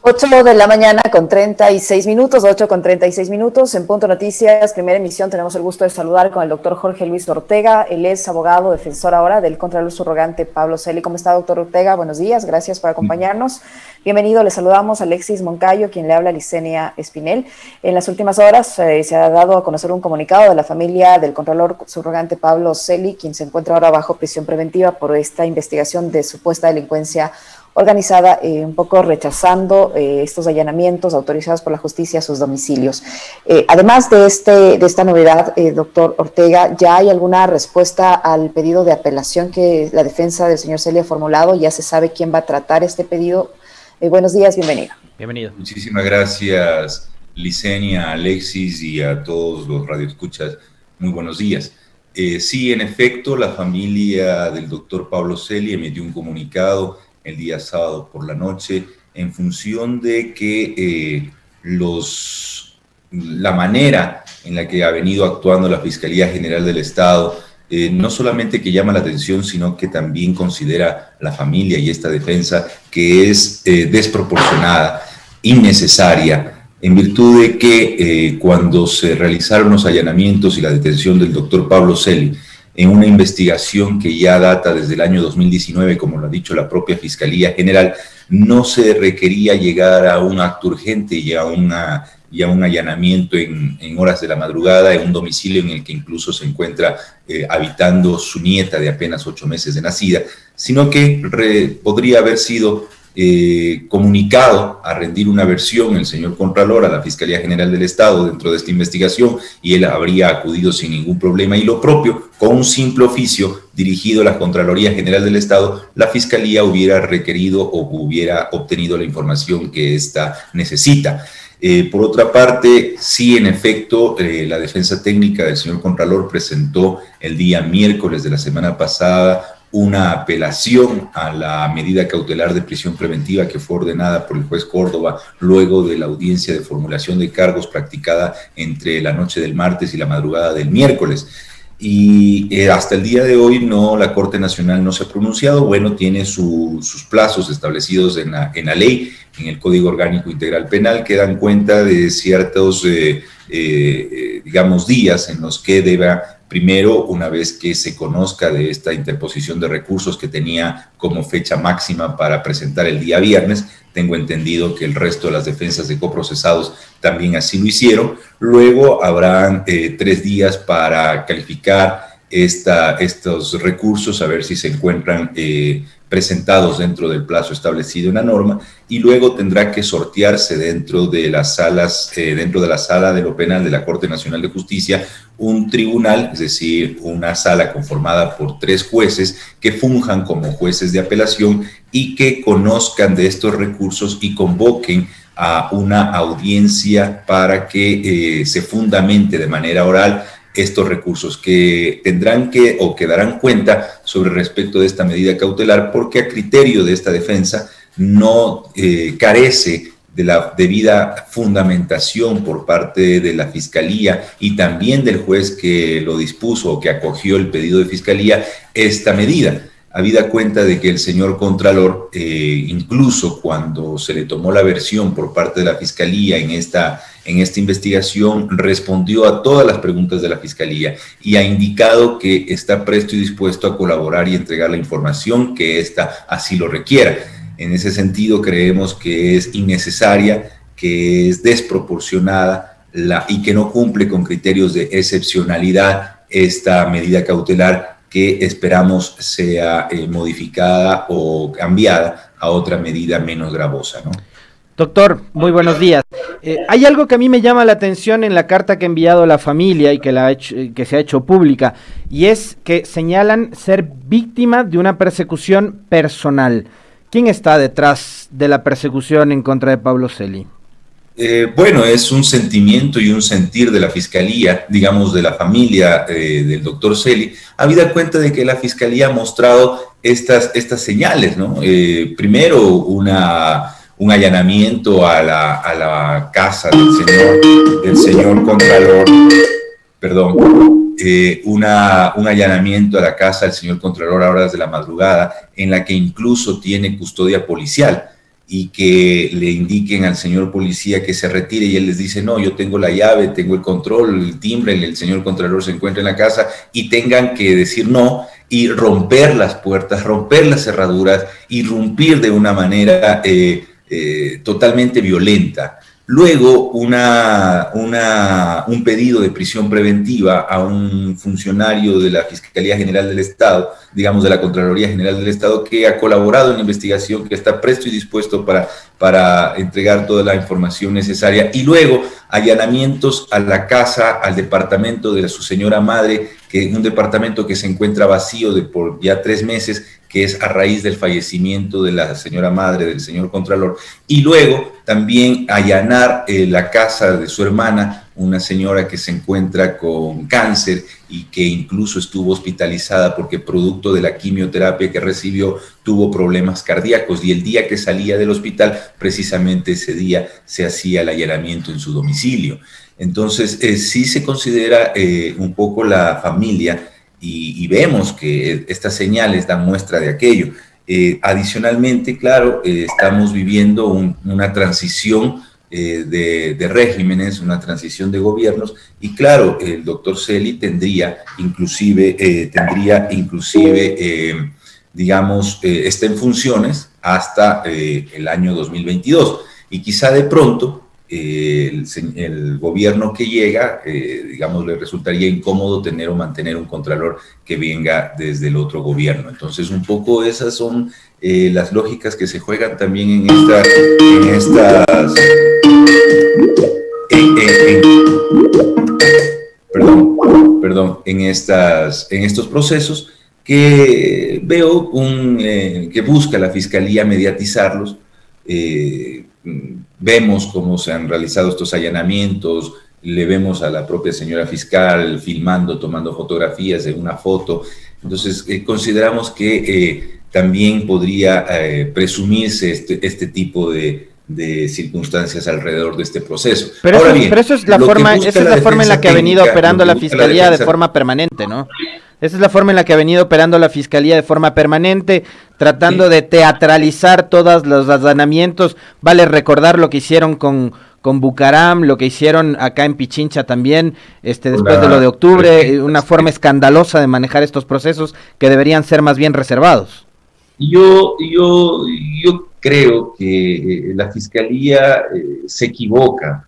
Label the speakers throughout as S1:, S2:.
S1: 8 de la mañana con 36 minutos, 8 con 36 minutos, en Punto Noticias, primera emisión, tenemos el gusto de saludar con el doctor Jorge Luis Ortega. Él es abogado, defensor ahora del Contralor Subrogante Pablo Celi. ¿Cómo está, doctor Ortega? Buenos días, gracias por acompañarnos. Bienvenido, le saludamos a Alexis Moncayo, quien le habla a Licenia Espinel. En las últimas horas se ha dado a conocer un comunicado de la familia del Contralor Subrogante Pablo Celi, quien se encuentra ahora bajo prisión preventiva por esta investigación de supuesta delincuencia organizada, un poco rechazando estos allanamientos autorizados por la justicia a sus domicilios. Además de esta novedad, doctor Ortega, ¿ya hay alguna respuesta al pedido de apelación que la defensa del señor Celi ha formulado? ¿Ya se sabe quién va a tratar este pedido? Buenos días, bienvenido.
S2: Bienvenido.
S3: Muchísimas gracias, Licenia, Alexis y a todos los radioescuchas. Muy buenos días. Sí, en efecto, la familia del doctor Pablo Celi emitió un comunicado el día sábado por la noche, en función de que la manera en la que ha venido actuando la Fiscalía General del Estado, no solamente que llama la atención, sino que también considera la familia y esta defensa que es desproporcionada, innecesaria, en virtud de que cuando se realizaron los allanamientos y la detención del doctor Pablo Celi, en una investigación que ya data desde el año 2019, como lo ha dicho la propia Fiscalía General, no se requería llegar a un acto urgente y a un allanamiento en horas de la madrugada en un domicilio en el que incluso se encuentra habitando su nieta de apenas 8 meses de nacida, sino que podría haber sido comunicado a rendir una versión el señor Contralor a la Fiscalía General del Estado dentro de esta investigación, y él habría acudido sin ningún problema, y lo propio, con un simple oficio dirigido a la Contraloría General del Estado, la Fiscalía hubiera requerido o hubiera obtenido la información que ésta necesita. Por otra parte, sí, en efecto, la defensa técnica del señor Contralor presentó el día miércoles de la semana pasada una apelación a la medida cautelar de prisión preventiva que fue ordenada por el juez Córdoba luego de la audiencia de formulación de cargos practicada entre la noche del martes y la madrugada del miércoles. Y hasta el día de hoy la Corte Nacional no se ha pronunciado. Bueno, tiene sus plazos establecidos en la ley, en el Código Orgánico Integral Penal, que dan cuenta de ciertos, días en los que deba, primero, una vez que se conozca de esta interposición de recursos que tenía como fecha máxima para presentar el día viernes, tengo entendido que el resto de las defensas de coprocesados también así lo hicieron. Luego habrán 3 días para calificar estos recursos, a ver si se encuentran presentados dentro del plazo establecido en la norma, y luego tendrá que sortearse dentro de la sala de lo penal de la Corte Nacional de Justicia un tribunal, es decir, una sala conformada por 3 jueces que funjan como jueces de apelación y que conozcan de estos recursos y convoquen a una audiencia para que se fundamente de manera oral estos recursos, que tendrán que o que darán cuenta sobre respecto de esta medida cautelar, porque a criterio de esta defensa no carece de la debida fundamentación por parte de la Fiscalía y también del juez que lo dispuso o que acogió el pedido de Fiscalía esta medida. Habida cuenta de que el señor Contralor, incluso cuando se le tomó la versión por parte de la Fiscalía en esta investigación, respondió a todas las preguntas de la Fiscalía y ha indicado que está presto y dispuesto a colaborar y entregar la información que ésta así lo requiera. En ese sentido, creemos que es innecesaria, que es desproporcionada y que no cumple con criterios de excepcionalidad esta medida cautelar, que esperamos sea modificada o cambiada a otra medida menos gravosa, ¿no?
S2: Doctor, muy buenos días. Hay algo que a mí me llama la atención en la carta que ha enviado la familia y que se ha hecho pública, y es que señalan ser víctima de una persecución personal. ¿Quién está detrás de la persecución en contra de Pablo Celi?
S3: Bueno, es un sentimiento y un sentir de la Fiscalía, digamos, de la familia del doctor Celi, habida cuenta de que la Fiscalía ha mostrado estas señales, ¿no? Primero, un allanamiento a la casa del señor Contralor, perdón, un allanamiento a la casa del señor Contralor a horas de la madrugada, en la que incluso tiene custodia policial. y que le indiquen al señor policía que se retire y él les dice, no, yo tengo la llave, tengo el control, el timbre, el señor contralor se encuentra en la casa, y tengan que decir no y romper las puertas, romper las cerraduras, irrumpir de una manera totalmente violenta. Luego, un pedido de prisión preventiva a un funcionario de la Fiscalía General del Estado, digamos de la Contraloría General del Estado, que ha colaborado en la investigación, que está presto y dispuesto para entregar toda la información necesaria. Y luego, allanamientos a la casa, al departamento de su señora madre, que es un departamento que se encuentra vacío por ya 3 meses, que es a raíz del fallecimiento de la señora madre, del señor Contralor, y luego también allanar la casa de su hermana, una señora que se encuentra con cáncer y que incluso estuvo hospitalizada porque producto de la quimioterapia que recibió tuvo problemas cardíacos, y el día que salía del hospital, precisamente ese día se hacía el allanamiento en su domicilio. Entonces, sí se considera un poco la familia, y vemos que estas señales dan muestra de aquello. Adicionalmente, claro, estamos viviendo una transición de regímenes, una transición de gobiernos, y claro, el doctor Celi tendría inclusive, digamos, está en funciones hasta el año 2022, y quizá de pronto el gobierno que llega, digamos, le resultaría incómodo tener o mantener un contralor que venga desde el otro gobierno. Entonces, un poco esas son las lógicas que se juegan también en estos procesos que veo que busca la Fiscalía mediatizarlos. Vemos cómo se han realizado estos allanamientos, le vemos a la propia señora fiscal filmando, tomando fotografías de una foto. Entonces, consideramos que también podría presumirse este tipo de circunstancias alrededor de este proceso.
S2: Pero, pero eso es la forma, esa es la forma en la que ha venido operando la Fiscalía de forma permanente, ¿no? Esa es la forma en la que ha venido operando la Fiscalía de forma permanente, tratando de teatralizar todos los allanamientos. Vale recordar lo que hicieron con Bucaram, lo que hicieron acá en Pichincha también, después de lo de octubre, una forma escandalosa de manejar estos procesos que deberían ser más bien reservados. Yo
S3: creo que la Fiscalía se equivoca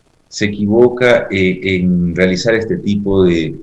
S3: en realizar este tipo de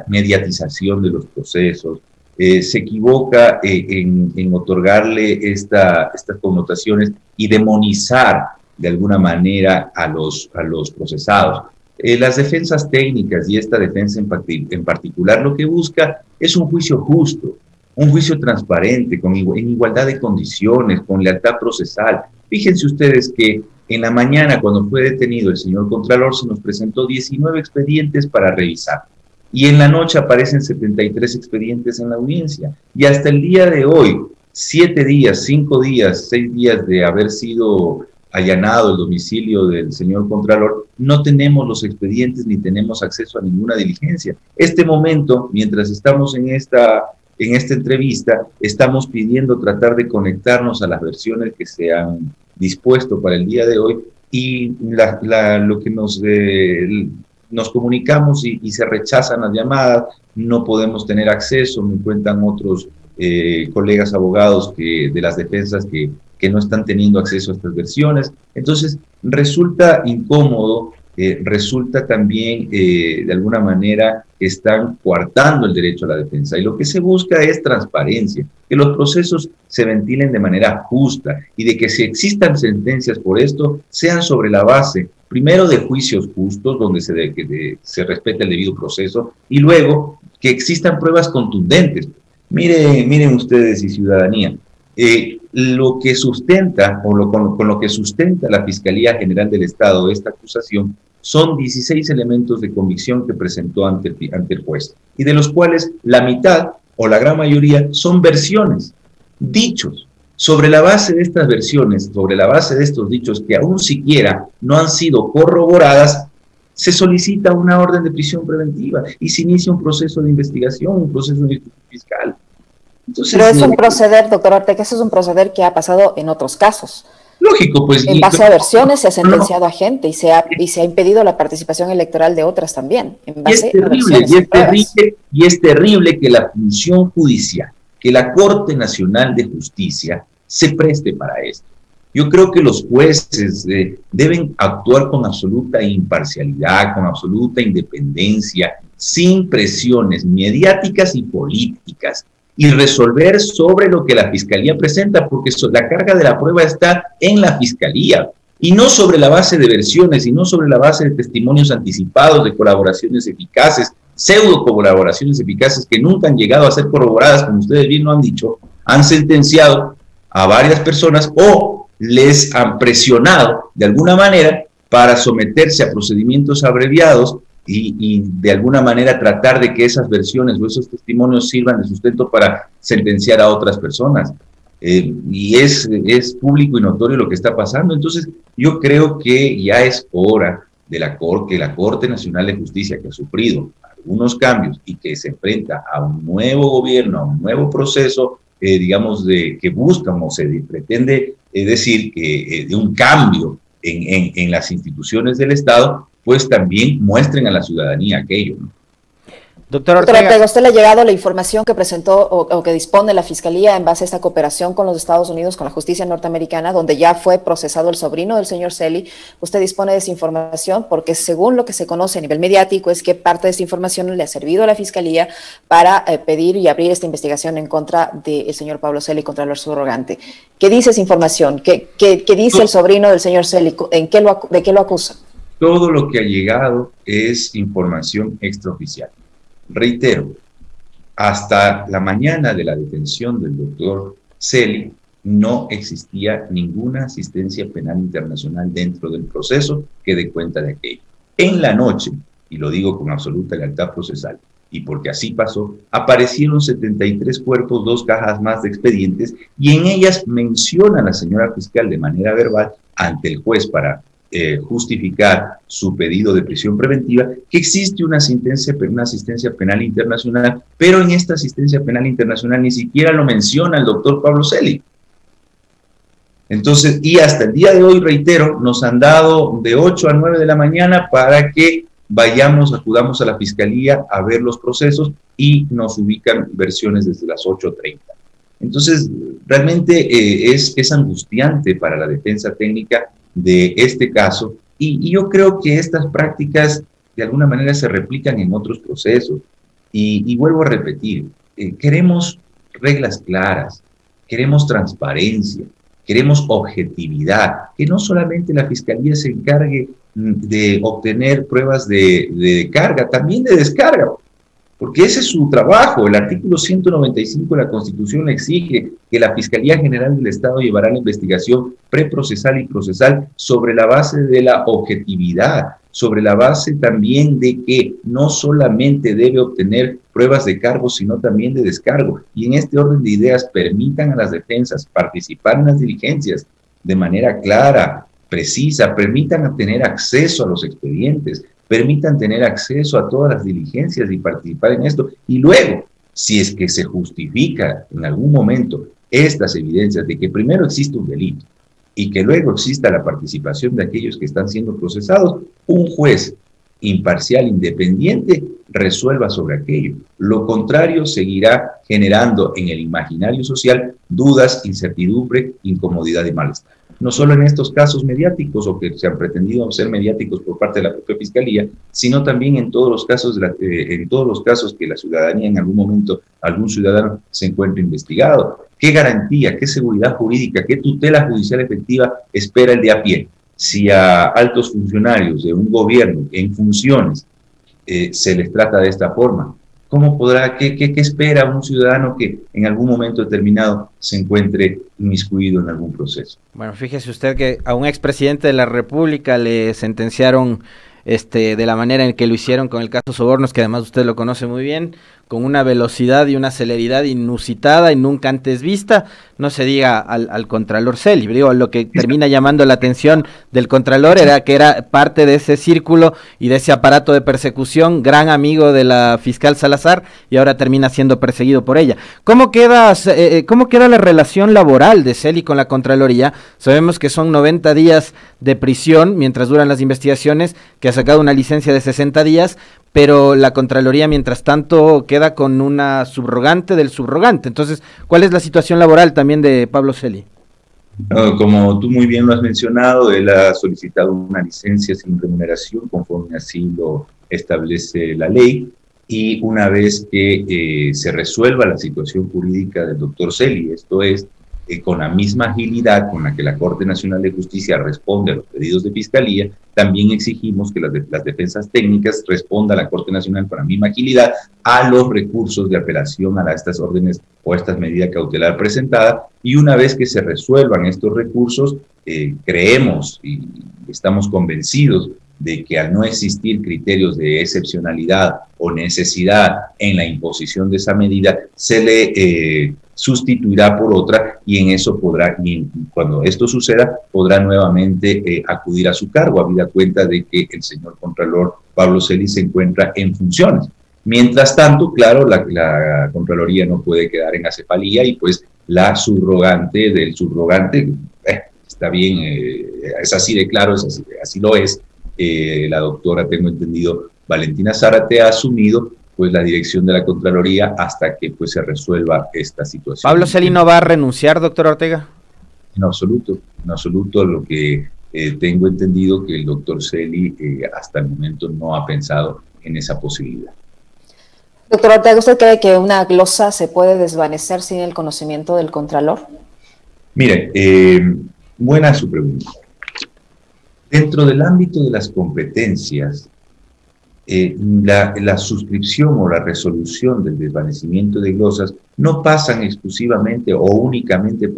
S3: mediatización de los procesos, se equivoca en otorgarle estas connotaciones y demonizar de alguna manera a los procesados. Las defensas técnicas y esta defensa en particular lo que busca es un juicio justo, un juicio transparente, en igualdad de condiciones, con lealtad procesal. Fíjense ustedes que en la mañana, cuando fue detenido el señor Contralor, se nos presentó 19 expedientes para revisar. Y en la noche aparecen 73 expedientes en la audiencia. Y hasta el día de hoy, 7 días, 5 días, 6 días de haber sido allanado el domicilio del señor Contralor, no tenemos los expedientes ni tenemos acceso a ninguna diligencia. Este momento, mientras estamos en esta entrevista, estamos pidiendo tratar de conectarnos a las versiones que se han dispuesto para el día de hoy, y lo que nos comunicamos y se rechazan las llamadas, no podemos tener acceso. Me cuentan otros colegas abogados de las defensas que no están teniendo acceso a estas versiones. Entonces resulta incómodo, resulta también de alguna manera que están coartando el derecho a la defensa, y lo que se busca es transparencia, que los procesos se ventilen de manera justa, y de que si existan sentencias por esto, sean sobre la base, primero, de juicios justos, donde se respete el debido proceso, y luego que existan pruebas contundentes. Miren ustedes y ciudadanía, lo que sustenta, con lo que sustenta la Fiscalía General del Estado esta acusación, son 16 elementos de convicción que presentó ante el juez, y de los cuales la mitad o la gran mayoría son versiones, dichos. Sobre la base de estas versiones, sobre la base de estos dichos que aún siquiera no han sido corroboradas, se solicita una orden de prisión preventiva y se inicia un proceso de investigación, un proceso de fiscal. Entonces,
S1: pero es un proceder, doctor Ortega, eso es un proceder que ha pasado en otros casos.
S3: lógico, pues.
S1: En base a versiones se ha sentenciado a gente y se ha impedido la participación electoral de otras también, en base a versiones y pruebas.
S3: Y es terrible que la función judicial, que la Corte Nacional de Justicia se preste para esto. Yo creo que los jueces deben actuar con absoluta imparcialidad, con absoluta independencia, sin presiones mediáticas y políticas, y resolver sobre lo que la Fiscalía presenta, porque la carga de la prueba está en la Fiscalía, y no sobre la base de versiones, y no sobre la base de testimonios anticipados, de colaboraciones eficaces, pseudo colaboraciones eficaces que nunca han llegado a ser corroboradas, como ustedes bien lo han dicho. Han sentenciado a varias personas o les han presionado de alguna manera para someterse a procedimientos abreviados y de alguna manera tratar de que esas versiones o esos testimonios sirvan de sustento para sentenciar a otras personas. Y es público y notorio lo que está pasando. Entonces, yo creo que ya es hora de que la Corte Nacional de Justicia, que ha sufrido algunos cambios y que se enfrenta a un nuevo gobierno, a un nuevo proceso, digamos, que buscan o se pretende decir que de un cambio en las instituciones del Estado, pues también muestren a la ciudadanía aquello, ¿no?
S1: Doctor Ortega, ¿a usted le ha llegado la información que presentó o que dispone la Fiscalía en base a esta cooperación con los Estados Unidos, con la justicia norteamericana, donde ya fue procesado el sobrino del señor Celi? ¿Usted dispone de esa información? Porque según lo que se conoce a nivel mediático es que parte de esta información le ha servido a la Fiscalía para pedir y abrir esta investigación en contra del señor Pablo Celi, contralor subrogante. ¿Qué dice esa información? ¿Qué dice el sobrino del señor Celi? ¿De qué lo acusa?
S3: Todo lo que ha llegado es información extraoficial. Reitero, hasta la mañana de la detención del doctor Celi no existía ninguna asistencia penal internacional dentro del proceso que dé cuenta de aquello. En la noche, y lo digo con absoluta lealtad procesal, y porque así pasó, aparecieron 73 cuerpos, 2 cajas más de expedientes, y en ellas menciona la señora fiscal de manera verbal ante el juez para justificar su pedido de prisión preventiva, que existe una asistencia penal internacional, pero en esta asistencia penal internacional ni siquiera lo menciona el doctor Pablo Celi. Entonces, y hasta el día de hoy, reitero, nos han dado de 8 a 9 de la mañana para que acudamos a la Fiscalía a ver los procesos y nos ubican versiones desde las 8:30. Entonces, realmente es angustiante para la defensa técnica de este caso, y yo creo que estas prácticas de alguna manera se replican en otros procesos, y vuelvo a repetir, queremos reglas claras, queremos transparencia, queremos objetividad, que no solamente la Fiscalía se encargue de obtener pruebas de carga, también de descarga, porque ese es su trabajo. El artículo 195 de la Constitución exige que la Fiscalía General del Estado llevará la investigación preprocesal y procesal sobre la base de la objetividad, sobre la base también de que no solamente debe obtener pruebas de cargo, sino también de descargo. Y en este orden de ideas, permitan a las defensas participar en las diligencias de manera clara, precisa, permitan tener acceso a los expedientes, permitan tener acceso a todas las diligencias y participar en esto. Y luego, si es que se justifica en algún momento estas evidencias de que primero existe un delito y que luego exista la participación de aquellos que están siendo procesados, un juez imparcial, independiente, resuelva sobre aquello. Lo contrario seguirá generando en el imaginario social dudas, incertidumbre, incomodidad y malestar. No solo en estos casos mediáticos o que se han pretendido ser mediáticos por parte de la propia Fiscalía, sino también en todos los casos que la ciudadanía en algún momento, algún ciudadano se encuentre investigado. ¿Qué garantía, qué seguridad jurídica, qué tutela judicial efectiva espera el de a pie? Si a altos funcionarios de un gobierno en funciones se les trata de esta forma, ¿cómo podrá, qué espera un ciudadano que en algún momento determinado se encuentre inmiscuido en algún proceso?
S2: Bueno, fíjese usted que a un expresidente de la República le sentenciaron de la manera en que lo hicieron con el caso Sobornos, que además usted lo conoce muy bien, con una velocidad y una celeridad inusitada y nunca antes vista, no se diga al Contralor Celi. Digo, lo que termina llamando la atención del Contralor era que era parte de ese círculo y de ese aparato de persecución, gran amigo de la fiscal Salazar, y ahora termina siendo perseguido por ella. ¿Cómo queda la relación laboral de Celi con la Contraloría? Sabemos que son 90 días de prisión mientras duran las investigaciones, que ha sacado una licencia de 60 días, pero la Contraloría, mientras tanto, queda con una subrogante del subrogante. Entonces, ¿cuál es la situación laboral también de Pablo Celi?
S3: Como tú muy bien lo has mencionado, él ha solicitado una licencia sin remuneración, conforme así lo establece la ley, y una vez que se resuelva la situación jurídica del doctor Celi, esto es, con la misma agilidad con la que la Corte Nacional de Justicia responde a los pedidos de Fiscalía, también exigimos que las defensas técnicas respondan a la Corte Nacional con la misma agilidad a los recursos de apelación a estas órdenes o a estas medidas cautelar presentadas, y una vez que se resuelvan estos recursos, creemos y estamos convencidos de que al no existir criterios de excepcionalidad o necesidad en la imposición de esa medida, se le sustituirá por otra, y en eso podrá, y cuando esto suceda, podrá nuevamente acudir a su cargo, habida cuenta de que el señor Contralor Pablo Celi se encuentra en funciones. Mientras tanto, claro, la Contraloría no puede quedar en acefalía, y pues la subrogante del subrogante, está bien, es así de claro, así lo es. La doctora, tengo entendido, Valentina Zárate ha asumido pues la dirección de la Contraloría hasta que pues se resuelva esta situación.
S2: ¿Pablo Celi no va a renunciar, doctor Ortega?
S3: En absoluto, lo que tengo entendido que el doctor Celi hasta el momento no ha pensado en esa posibilidad.
S1: Doctor Ortega, ¿usted cree que una glosa se puede desvanecer sin el conocimiento del Contralor?
S3: Mire, buena su pregunta. Dentro del ámbito de las competencias, la suscripción o la resolución del desvanecimiento de glosas no pasan exclusivamente o únicamente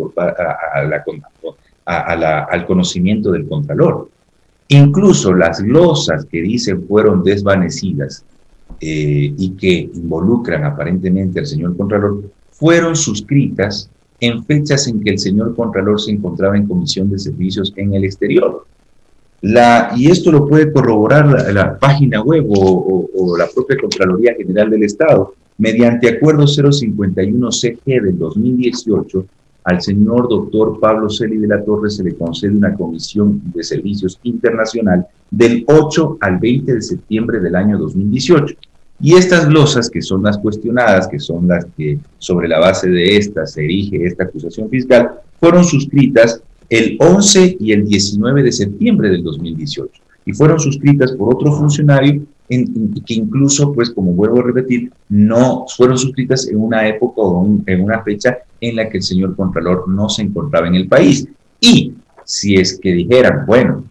S3: al conocimiento del Contralor. Incluso las glosas que dicen fueron desvanecidas y que involucran aparentemente al señor Contralor, fueron suscritas en fechas en que el señor Contralor se encontraba en comisión de servicios en el exterior. Y esto lo puede corroborar la página web o la propia Contraloría General del Estado. Mediante acuerdo 051-CG del 2018, al señor doctor Pablo Celi de la Torre se le concede una comisión de servicios internacional del 8 al 20 de septiembre del año 2018. Y estas glosas, que son las cuestionadas, que son las que sobre la base de estas se erige esta acusación fiscal, fueron suscritas el 11 y el 19 de septiembre del 2018, y fueron suscritas por otro funcionario que incluso, pues como vuelvo a repetir, no fueron suscritas en una época o en una fecha en la que el señor Contralor no se encontraba en el país. Y si es que dijeran, bueno,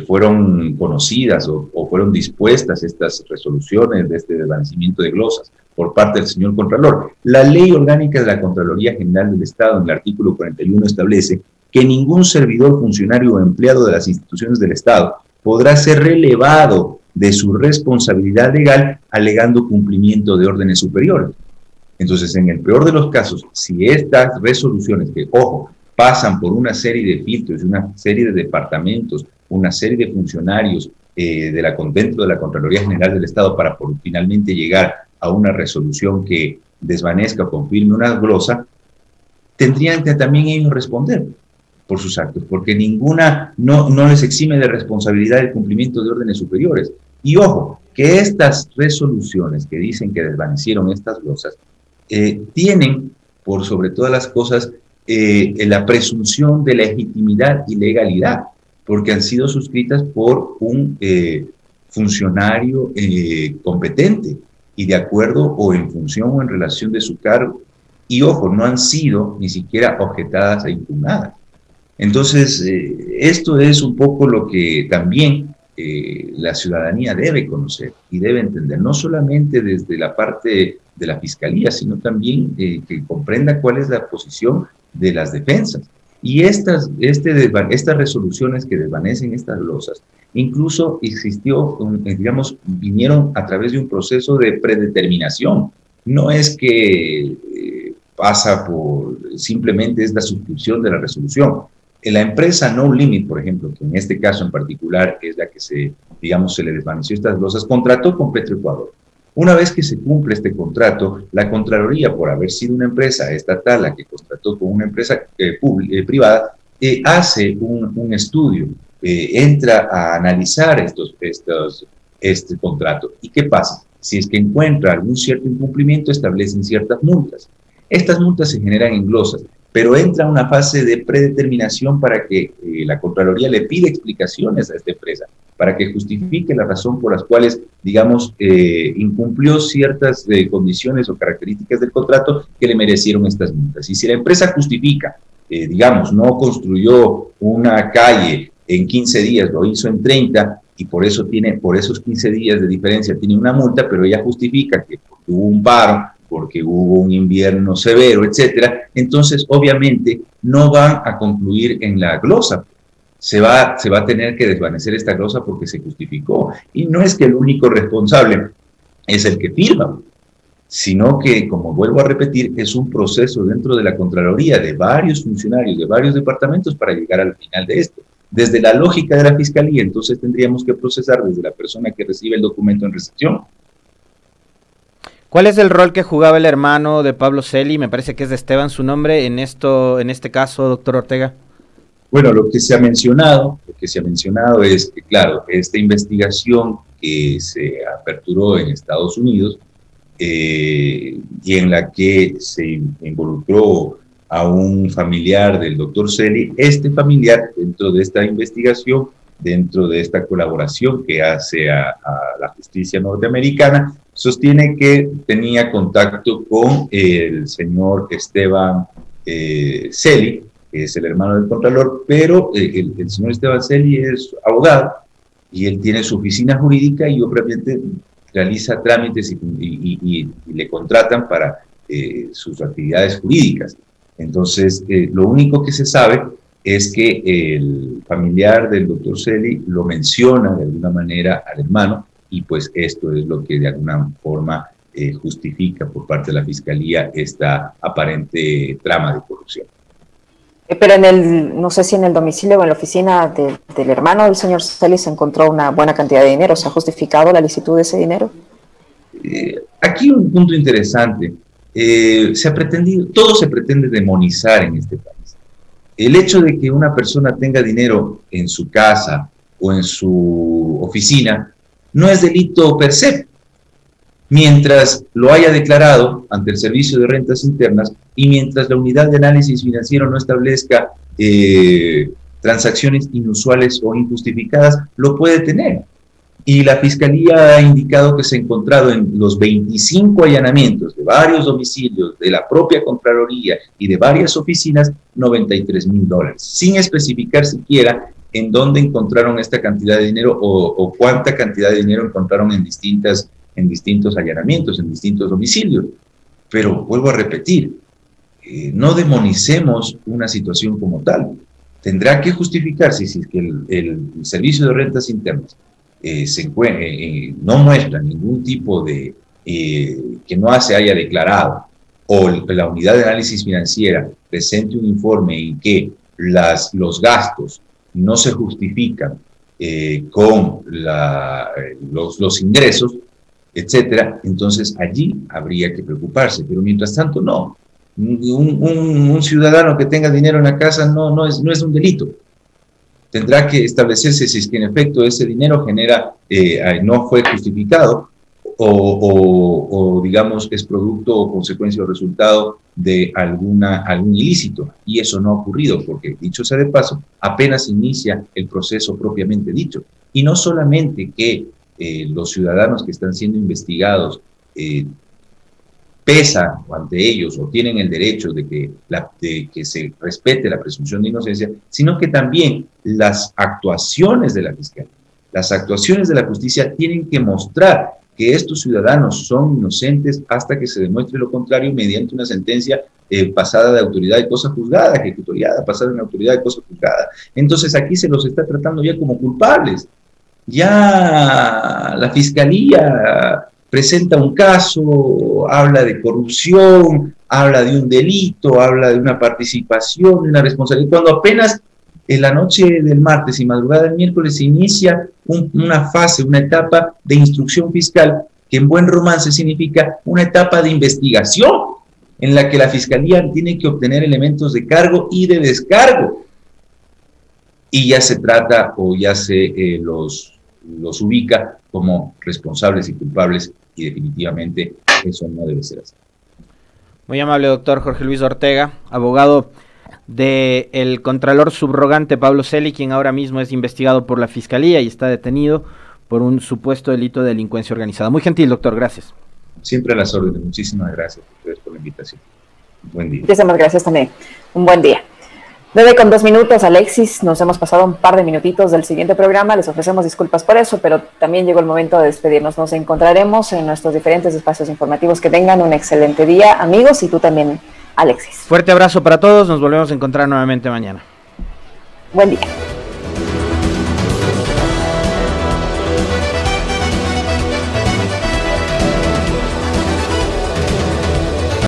S3: fueron conocidas o fueron dispuestas estas resoluciones de este desvanecimiento de glosas por parte del señor Contralor, la Ley Orgánica de la Contraloría General del Estado, en el artículo 41, establece que ningún servidor, funcionario o empleado de las instituciones del Estado podrá ser relevado de su responsabilidad legal alegando cumplimiento de órdenes superiores. Entonces, en el peor de los casos, si estas resoluciones, que, ojo, pasan por una serie de filtros, una serie de departamentos, una serie de funcionarios dentro de la Contraloría General del Estado para finalmente llegar a una resolución que desvanezca o confirme una glosa, tendrían que también ellos responder por sus actos, porque ninguna no les exime de responsabilidad el cumplimiento de órdenes superiores. Y ojo, que estas resoluciones que dicen que desvanecieron estas glosas tienen, por sobre todas las cosas, la presunción de legitimidad y legalidad, porque han sido suscritas por un funcionario competente y de acuerdo o en función o en relación de su cargo. Y ojo, no han sido ni siquiera objetadas e impugnadas. Entonces, esto es un poco lo que también la ciudadanía debe conocer y debe entender, no solamente desde la parte de la Fiscalía, sino también que comprenda cuál es la posición de las defensas. Y estas resoluciones que desvanecen estas glosas, incluso existió, digamos, vinieron a través de un proceso de predeterminación. No es que pasa por, simplemente es la suscripción de la resolución. La empresa No Limit, por ejemplo, que en este caso en particular es la que se le desvaneció estas glosas, contrató con Petroecuador. Una vez que se cumple este contrato, la Contraloría, por haber sido una empresa estatal la que contrató con una empresa privada, hace un estudio, entra a analizar este contrato. ¿Y qué pasa? Si es que encuentra algún cierto incumplimiento, establecen ciertas multas. Estas multas se generan en glosas, pero entra una fase de predeterminación para que la Contraloría le pida explicaciones a esta empresa, para que justifique la razón por las cuales, digamos, incumplió ciertas condiciones o características del contrato que le merecieron estas multas. Y si la empresa justifica, digamos, no construyó una calle en 15 días, lo hizo en 30, y por esos 15 días de diferencia tiene una multa, pero ella justifica que hubo un paro, porque hubo un invierno severo, etcétera, entonces obviamente no van a concluir en la glosa. Se va a tener que desvanecer esta glosa porque se justificó. Y no es que el único responsable es el que firma, sino que, como vuelvo a repetir, es un proceso dentro de la Contraloría de varios funcionarios, de varios departamentos para llegar al final de esto. Desde la lógica de la Fiscalía, entonces tendríamos que procesar desde la persona que recibe el documento en recepción.
S2: ¿Cuál es el rol que jugaba el hermano de Pablo Celi? Me parece que es de Esteban su nombre en este caso, doctor Ortega.
S3: Bueno, lo que se ha mencionado es que, claro, esta investigación que se aperturó en Estados Unidos y en la que se involucró a un familiar del doctor Celi, este familiar, dentro de esta investigación, dentro de esta colaboración que hace a la justicia norteamericana, sostiene que tenía contacto con el señor Esteban Celi, que es el hermano del Contralor, pero el señor Esteban Celi es abogado y él tiene su oficina jurídica y obviamente realiza trámites y le contratan para sus actividades jurídicas. Entonces, lo único que se sabe es que el familiar del doctor Celi lo menciona de alguna manera al hermano, y pues esto es lo que de alguna forma justifica por parte de la Fiscalía esta aparente trama de corrupción.
S1: Pero no sé si en el domicilio o en la oficina del hermano del señor Celi se encontró una buena cantidad de dinero. ¿Se ha justificado la licitud de ese dinero?
S3: Aquí un punto interesante. Todo se pretende demonizar en este país. El hecho de que una persona tenga dinero en su casa o en su oficina no es delito per se, mientras lo haya declarado ante el Servicio de Rentas Internas y mientras la Unidad de Análisis Financiero no establezca transacciones inusuales o injustificadas, lo puede tener. Y la Fiscalía ha indicado que se ha encontrado en los 25 allanamientos de varios domicilios de la propia Contraloría y de varias oficinas, $93,000, sin especificar siquiera en dónde encontraron esta cantidad de dinero o cuánta cantidad de dinero encontraron en distintos allanamientos, en distintos domicilios. Pero vuelvo a repetir, no demonicemos una situación como tal. Tendrá que justificarse si es que el Servicio de Rentas Internas no muestra ningún tipo de que no se haya declarado, o la Unidad de Análisis Financiera presente un informe en que los gastos no se justifican con los ingresos, etcétera, entonces allí habría que preocuparse, pero mientras tanto no. Un ciudadano que tenga dinero en la casa no es un delito. Tendrá que establecerse si es que en efecto ese dinero no fue justificado o digamos es producto o consecuencia o resultado de algún ilícito, y eso no ha ocurrido porque, dicho sea de paso, apenas inicia el proceso propiamente dicho. Y no solamente que los ciudadanos que están siendo investigados pesan ante ellos o tienen el derecho de que se respete la presunción de inocencia, sino que también las actuaciones de la Fiscalía, las actuaciones de la justicia tienen que mostrar que estos ciudadanos son inocentes hasta que se demuestre lo contrario mediante una sentencia pasada de autoridad de cosa juzgada, ejecutoriada, pasada en autoridad de cosa juzgada. Entonces aquí se los está tratando ya como culpables. Ya la Fiscalía presenta un caso, habla de corrupción, habla de un delito, habla de una participación, de una responsabilidad, cuando apenas en la noche del martes y madrugada del miércoles se inicia una fase, una etapa de instrucción fiscal, que en buen romance significa una etapa de investigación, en la que la Fiscalía tiene que obtener elementos de cargo y de descargo, y ya se trata o ya se los ubica como responsables y culpables, y definitivamente eso no debe ser así.
S2: Muy amable, doctor Jorge Luis Ortega, abogado del contralor subrogante Pablo Celi, quien ahora mismo es investigado por la Fiscalía y está detenido por un supuesto delito de delincuencia organizada. Muy gentil, doctor, gracias.
S3: Siempre a las órdenes. Muchísimas gracias a ustedes por la invitación. Buen día.
S1: Muchísimas gracias también. Un buen día. 9:02, Alexis, nos hemos pasado un par de minutitos del siguiente programa, les ofrecemos disculpas por eso, pero también llegó el momento de despedirnos. Nos encontraremos en nuestros diferentes espacios informativos. Que tengan un excelente día, amigos, y tú también, Alexis.
S2: Fuerte abrazo para todos, nos volvemos a encontrar nuevamente mañana.
S1: Buen día.